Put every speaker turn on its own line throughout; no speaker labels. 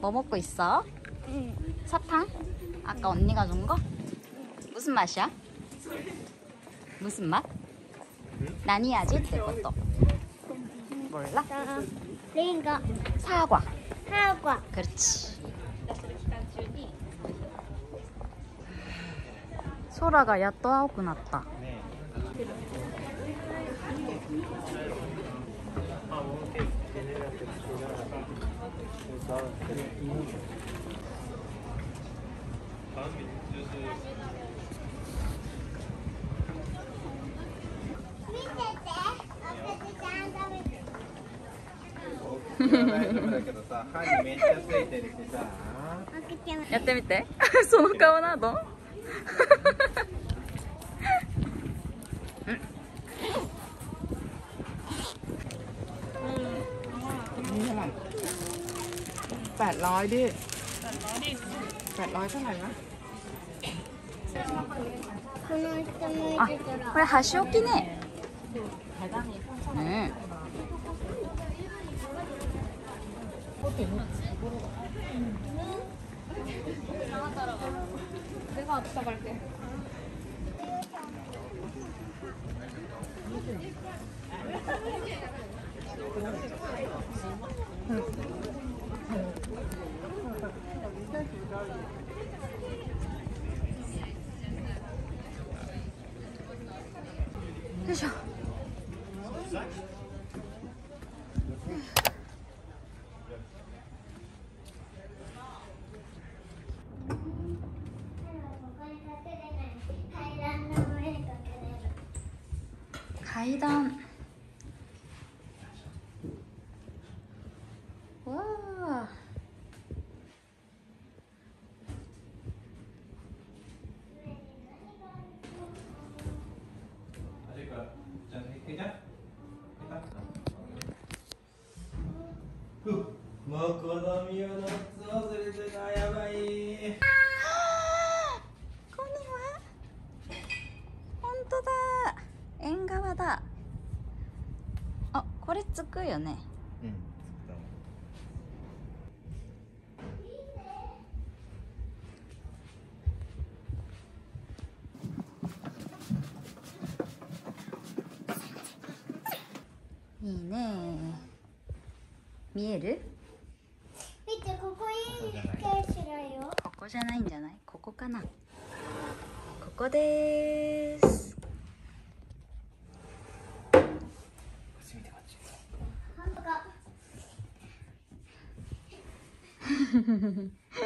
뭐 먹고 있어? 사탕? 아까 언니가 준 거? 무슨 맛이야? 무슨 맛? 나니야지 때 것도 몰라?
레인가
사과.
사과.
그렇지. 소라가 야 또 아오고 났다.やってみて。その顔など。
800ดิ800เท่าไหร่นะ
あ、これ箸置きね。うん。
내가 앞서 갈게.
그죠?階段. 와.縁側だ. これつくよね。うん。いいね。見える？
見て、ここいい景色だよ。
ここじゃないんじゃない？ここかな。ここでーす。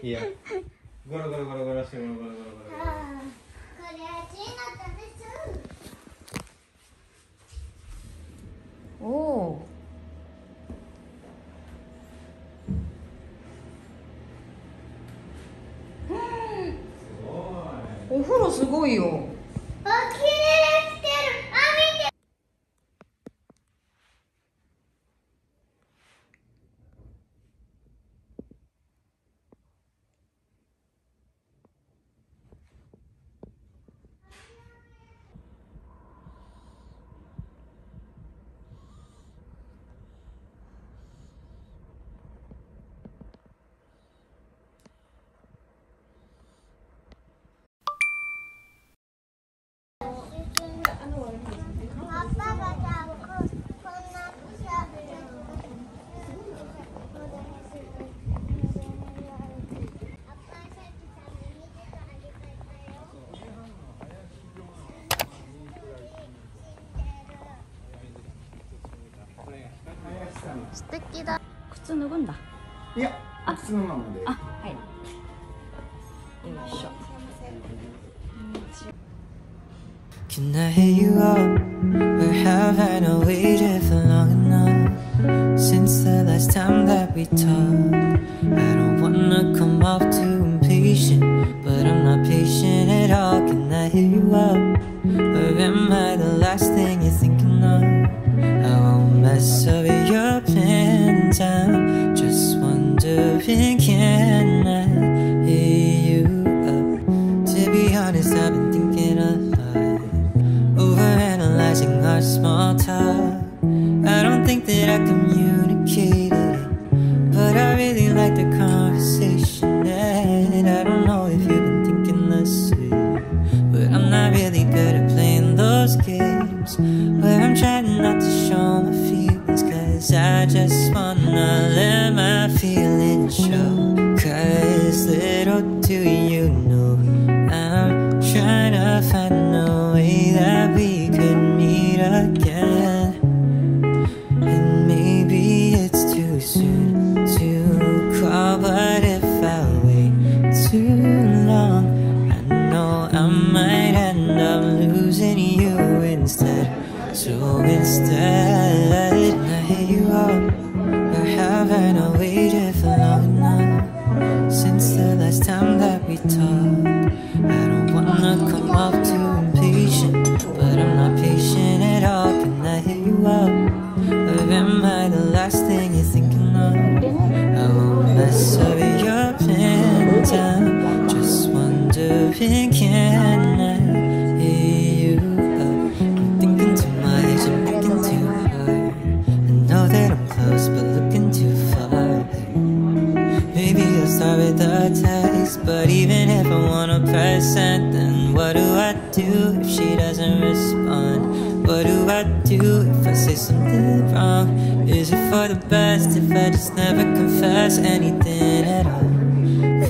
いや、ゴロゴロゴロゴロしてゴロゴロゴロゴロ。
これ味になったんです。
おお。お風呂すごいよ。
あ、綺麗にしてる。あ、見て。
素敵だ。靴脱ぐんだ。
いや、靴のままで。
あ、はい。よいしょ。
Can I hit you up? Or have I not waited for long enough? Since the last time that we talked, I don't wanna come off too impatient, but I'm not patient at all. Can I hit you up? Or am I the last thing you're thinking of? I won't mess up your plans. I'm just wondering, can I hit you up? To be honest, I've been thinking a lot, overanalyzing our small talk. I don't think that I communicated it, but I really like the conversation. might end up losing you instead. So instead, can I hit you up? Or haven't I waited for long enough? Since the last time that we talked, I don't wanna come off too impatient, but I'm not patient at all. Can I hit you up? Or am I the last thing you're thinking of? I won't mess up your plans. I'm just wondering, can I hit you up? I'm thinking too much, I'm thinking too hard. I know that I'm close, but looking too far. Maybe I'll start with a text, but even if I wanna press send, then what do I do if she doesn't respond? What do I do if I say something wrong? Is it for the best if I just never confess anything at all?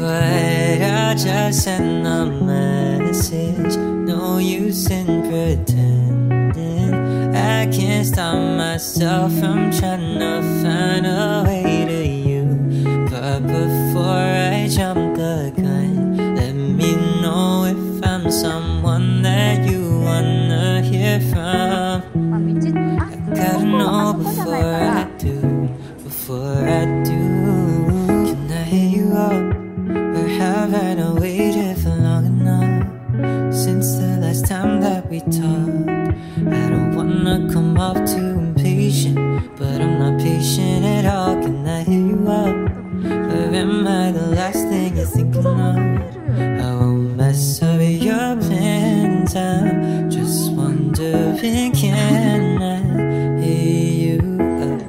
But I'll just send a message, no use in pretending. I can't stop myself from trying to find a way to you. But before I jump the gun, let me know if I'm someone that you wanna hear from. I gotta know before I do, before I do. Can I hit you up? Or haven't I waited for long enough? Since the last time that we talked, I don't wanna come off too impatient, but I'm not patient at all. Can I hit you up? Or am I the last thing you're thinking of? I won't mess up your plans. I'm just wondering, can I hit you up?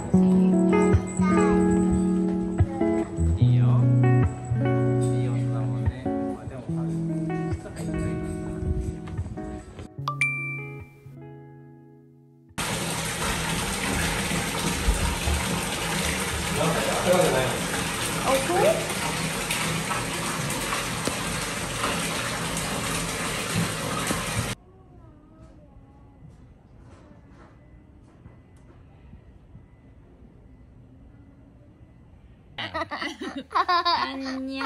안녕.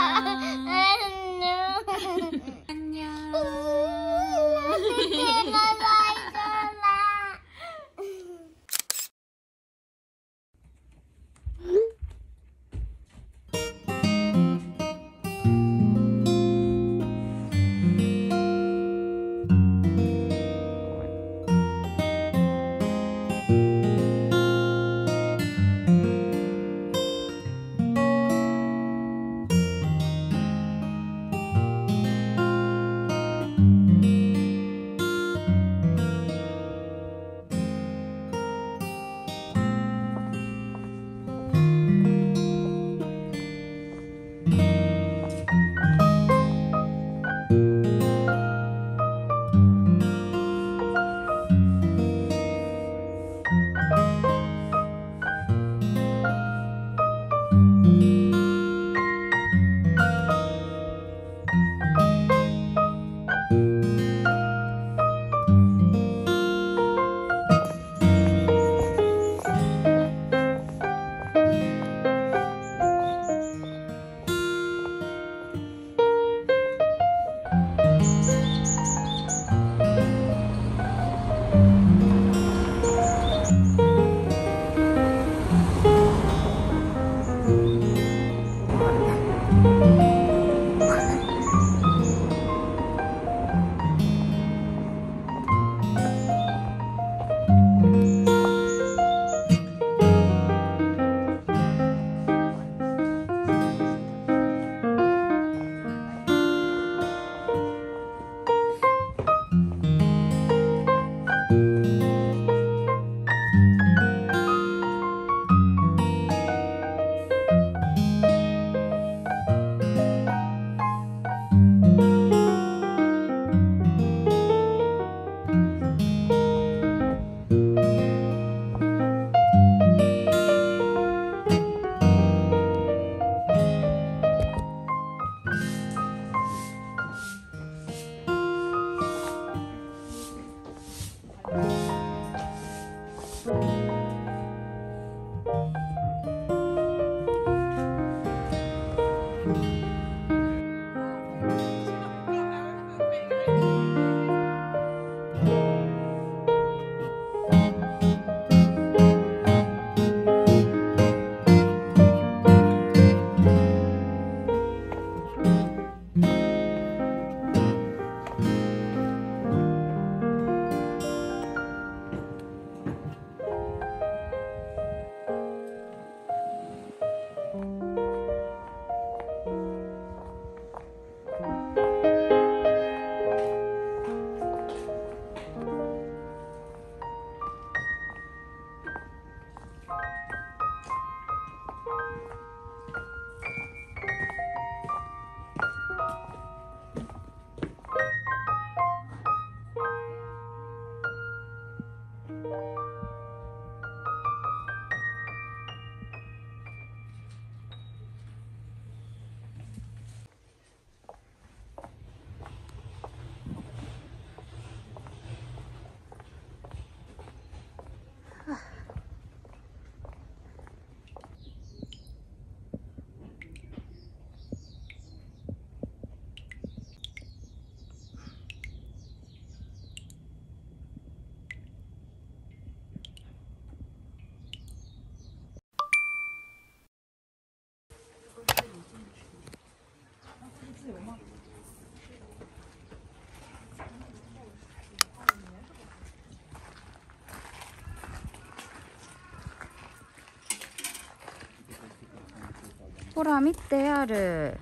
ほら見てある。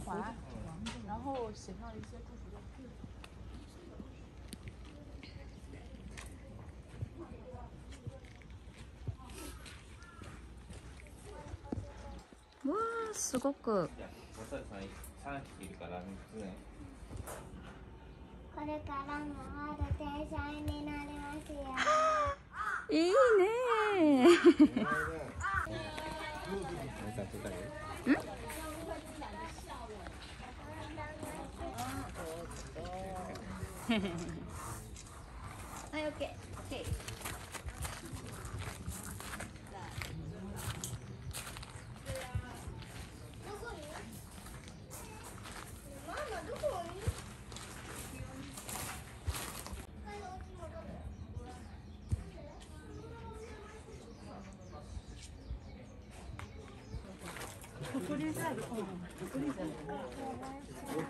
わあ、すごく。
これからもある天才になりますよ。
いいねはい、オッケー。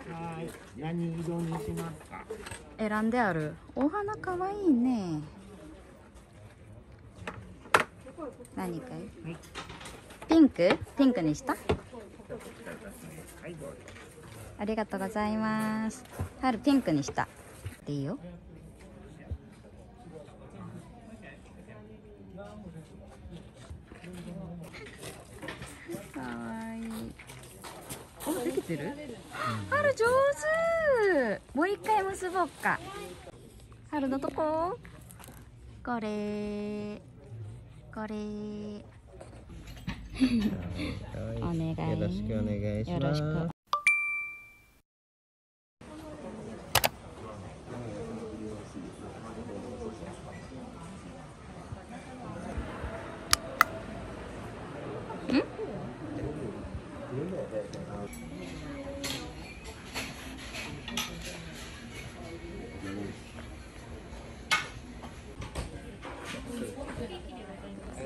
はい、何色にしますか？
選んである。お花かわいいね。何かい？ピンク？ピンクにした？ありがとうございます。春ピンクにした。でいいよ。かわいい。お、できてる？春上手。もう一回結ぼうか。春のとこ。これ。これ。お願い。
よろしくお願いします。
よろしく。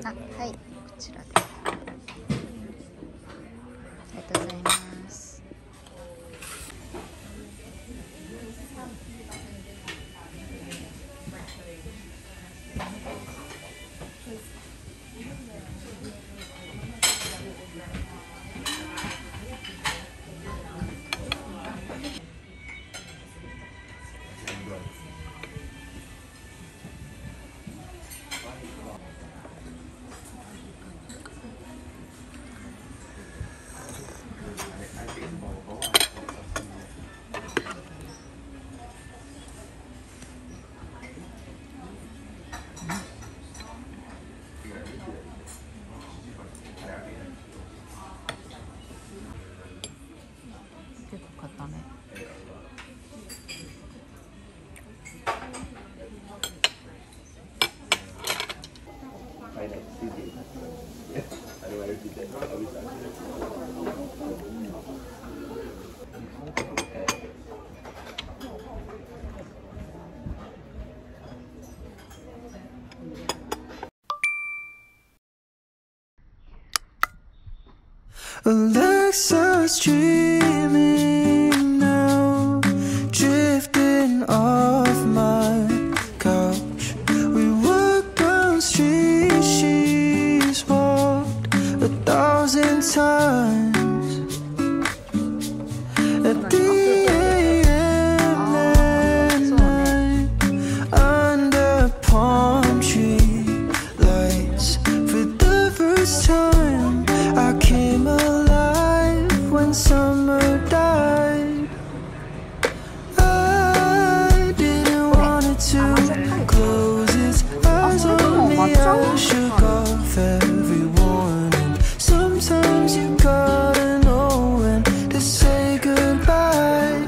あ、はい、こちらで。ありがとうございます。結構硬め。
Alexa's dreaming now, drifting off my couch. We walked down streets she's walked 1,000 times. At the AM at night, under palm tree lights, for the first time I came alive when summer died. I didn't want it to close its eyes on me. I shook off every warning. Sometimes you gotta know when to say goodbye.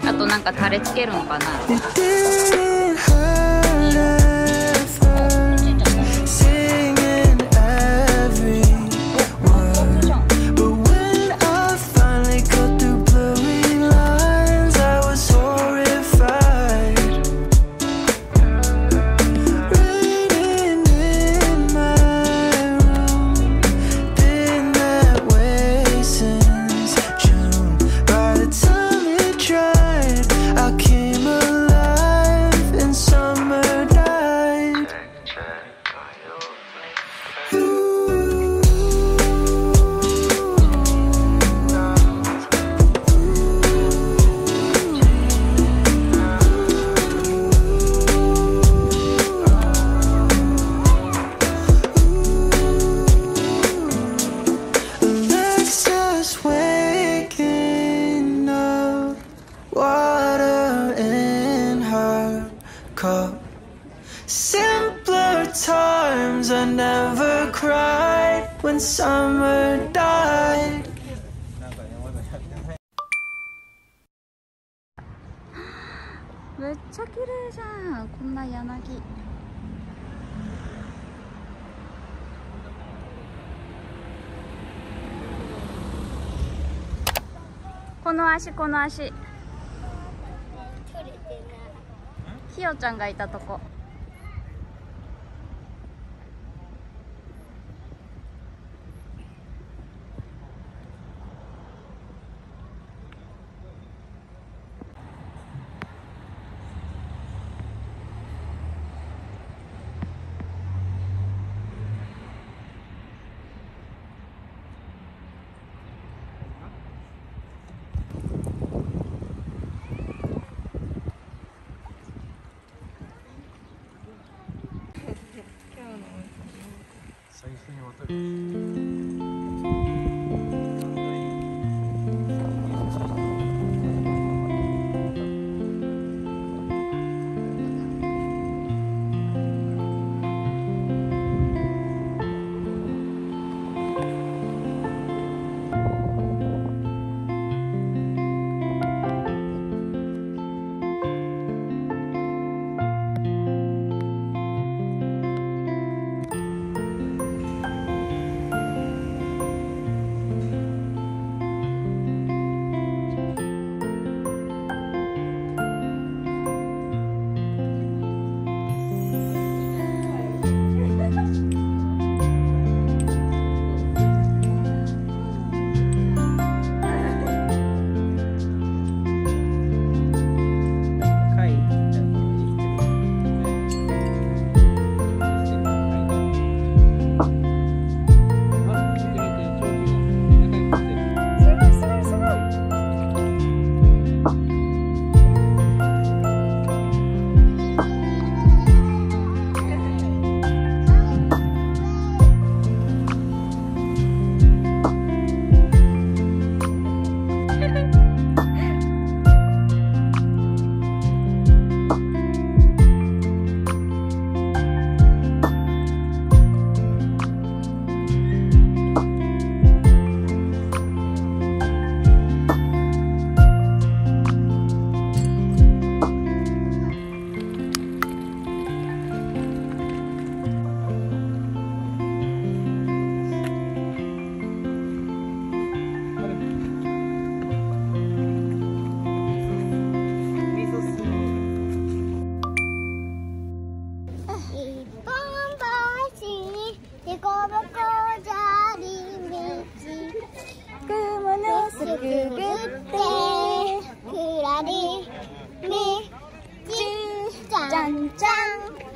あとなんかタレつけるのかな。
It didn't hurt at first, singing every word. But when I finally cut through blurry lines, I was horrified. Raining in my room, been that way since June. By the time it dried, I came alive when summer died.
めっちゃ綺麗じゃん、こんな柳。この足、この足。ひよちゃんがいたとこ。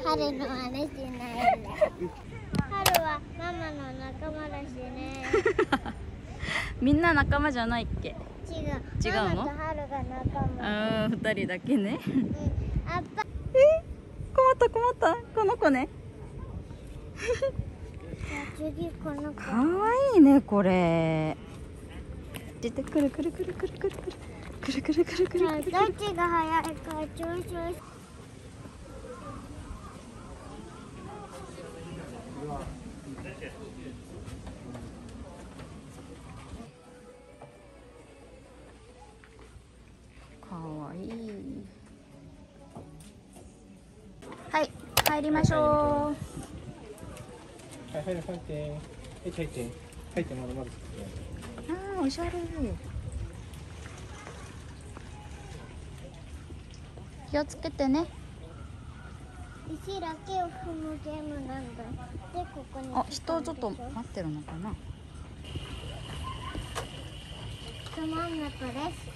春の真似しないんだ。春はママの仲間だしね。
みんな仲間じゃないっけ？
違う。
違うの？
ママと春が仲間。
あー、2人だけね。
あっぱ。
困った困った、この子ね。
次この子。
かわいいねこれ。出てくるくるくるくるくるくるくるくるくるくる。
どっちが早いか調子。
かわいい。はい、入りましょう。
はい、入って。入って。入って、まだまだ。
あー、おしゃれ。気をつけてね。
石だけを踏むゲームなんだ。で、ここに。
あ、人ちょっと待ってるのかな。
つまんなくです。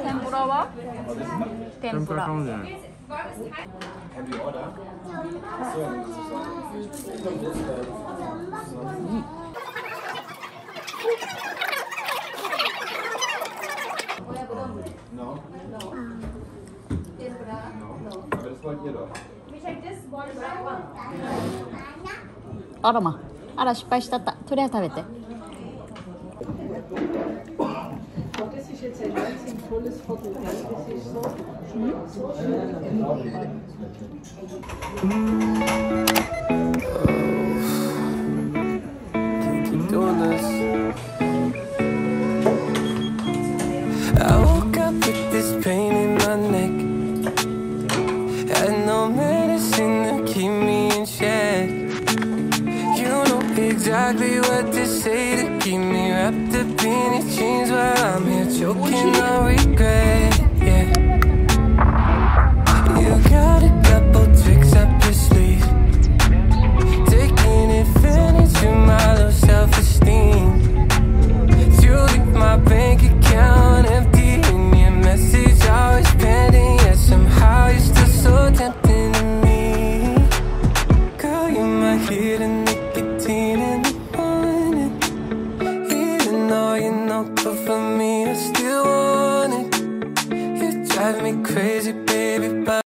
天ぷらは？天ぷら。あらま、あら失敗しちゃった。とりあえず食べて。
I woke up with this pain in my neck. Had no medicine to keep me in check. You know exactly what to say to keep me wrapped up in your chains while I'm here choking on regret. Yeah, you got